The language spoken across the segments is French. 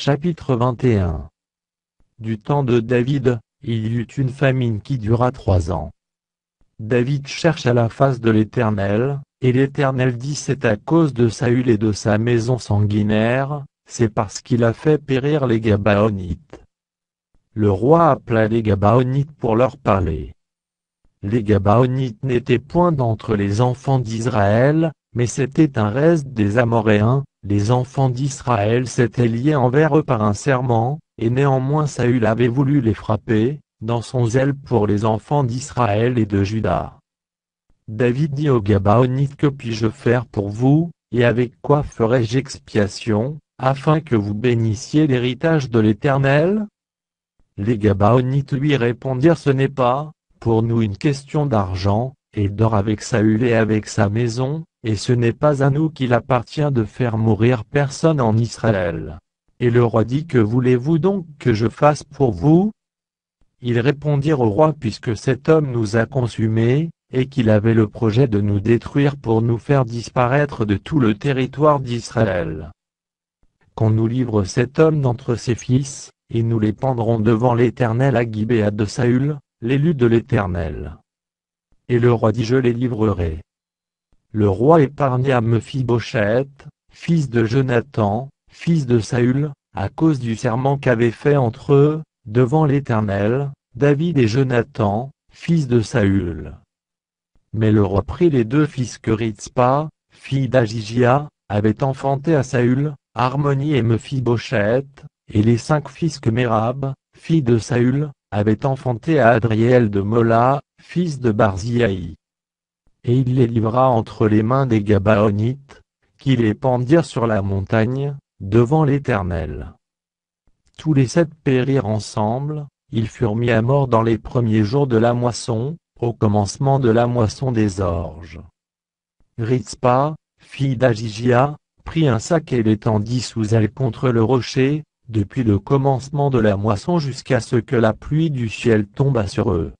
Chapitre 21. Du temps de David, il y eut une famine qui dura 3 ans. David chercha la face de l'Éternel, et l'Éternel dit: c'est à cause de Saül et de sa maison sanguinaire, c'est parce qu'il a fait périr les Gabaonites. Le roi appela les Gabaonites pour leur parler. Les Gabaonites n'étaient point d'entre les enfants d'Israël, mais c'était un reste des Amoréens. Les enfants d'Israël s'étaient liés envers eux par un serment, et néanmoins Saül avait voulu les frapper, dans son zèle pour les enfants d'Israël et de Juda. David dit aux Gabaonites: que puis-je faire pour vous, et avec quoi ferai-je expiation, afin que vous bénissiez l'héritage de l'Éternel? Les Gabaonites lui répondirent: ce n'est pas, pour nous, une question d'argent et d'or avec Saül et avec sa maison, et ce n'est pas à nous qu'il appartient de faire mourir personne en Israël. Et le roi dit: que voulez-vous donc que je fasse pour vous? Ils répondirent au roi: puisque cet homme nous a consumés, et qu'il avait le projet de nous détruire pour nous faire disparaître de tout le territoire d'Israël. Qu'on nous livre cet homme d'entre ses fils, et nous les pendrons devant l'Éternel à Gibéa de Saül, l'élu de l'Éternel. Et le roi dit: je les livrerai. Le roi épargna Mephibosheth, fils de Jonathan, fils de Saül, à cause du serment qu'avaient fait entre eux, devant l'Éternel, David et Jonathan, fils de Saül. Mais le roi prit les 2 fils que Ritzpa, fille d'Ajijia, avait enfantés à Saül, Harmonie et Mephibosheth, et les 5 fils que Mérab, fille de Saül, avait enfantés à Adriel de Mola, fils de Barziaï. Et il les livra entre les mains des Gabaonites, qui les pendirent sur la montagne, devant l'Éternel. Tous les 7 périrent ensemble, ils furent mis à mort dans les premiers jours de la moisson, au commencement de la moisson des orges. Ritzpa, fille d'Ajijia, prit un sac et l'étendit sous elle contre le rocher, depuis le commencement de la moisson jusqu'à ce que la pluie du ciel tomba sur eux.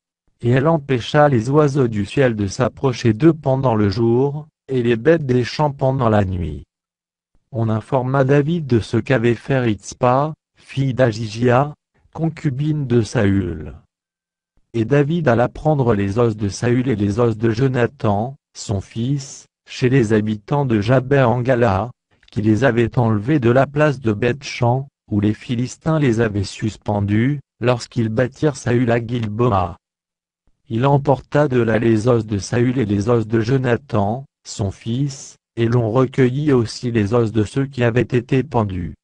Et elle empêcha les oiseaux du ciel de s'approcher d'eux pendant le jour, et les bêtes des champs pendant la nuit. On informa David de ce qu'avait fait Ritzpa, fille d'Ajijia, concubine de Saül. Et David alla prendre les os de Saül et les os de Jonathan, son fils, chez les habitants de Jabès en Gala, qui les avaient enlevés de la place de Beth-Shan, où les Philistins les avaient suspendus, lorsqu'ils battirent Saül à Gilboa. Il emporta de là les os de Saül et les os de Jonathan, son fils, et l'on recueillit aussi les os de ceux qui avaient été pendus.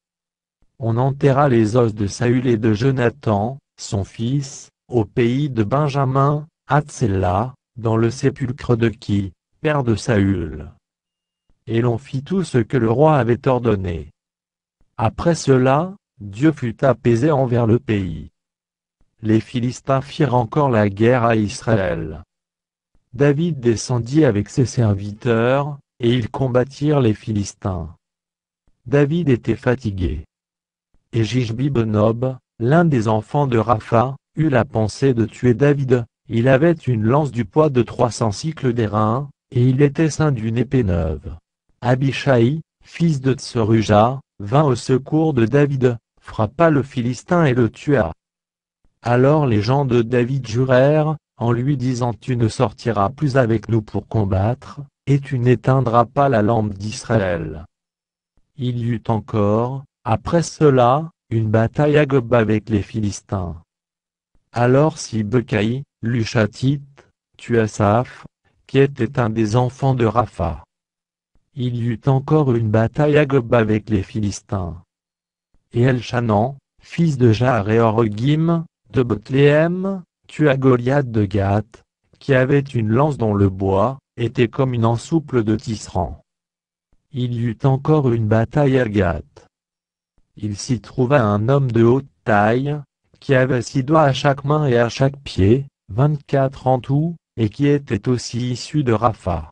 On enterra les os de Saül et de Jonathan, son fils, au pays de Benjamin, à Tsela, dans le sépulcre de Ki, père de Saül. Et l'on fit tout ce que le roi avait ordonné. Après cela, Dieu fut apaisé envers le pays. Les Philistins firent encore la guerre à Israël. David descendit avec ses serviteurs, et ils combattirent les Philistins. David était fatigué. Et Jishbi-Benob, l'un des enfants de Rapha, eut la pensée de tuer David. Il avait une lance du poids de 300 cycles d'airain, et il était ceint d'une épée neuve. Abishai, fils de Tseruja, vint au secours de David, frappa le Philistin et le tua. Alors les gens de David jurèrent, en lui disant: tu ne sortiras plus avec nous pour combattre, et tu n'éteindras pas la lampe d'Israël. Il y eut encore, après cela, une bataille à Gob avec les Philistins. Alors Sibekaï, l'Ushatite, tua Saph, qui était un des enfants de Rapha. Il y eut encore une bataille à Gob avec les Philistins. Et Elchanan, fils de Jaare-Orgim, de Bethléem, tua Goliath de Gath, qui avait une lance dont le bois était comme une ensouple de tisserand. Il y eut encore une bataille à Gath. Il s'y trouva un homme de haute taille, qui avait 6 doigts à chaque main et à chaque pied, 24 en tout, et qui était aussi issu de Rapha.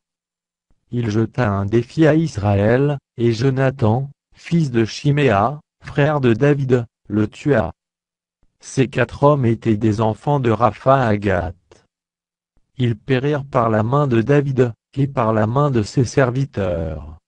Il jeta un défi à Israël, et Jonathan, fils de Chiméa, frère de David, le tua. Ces 4 hommes étaient des enfants de Rapha à Gath. Ils périrent par la main de David, et par la main de ses serviteurs.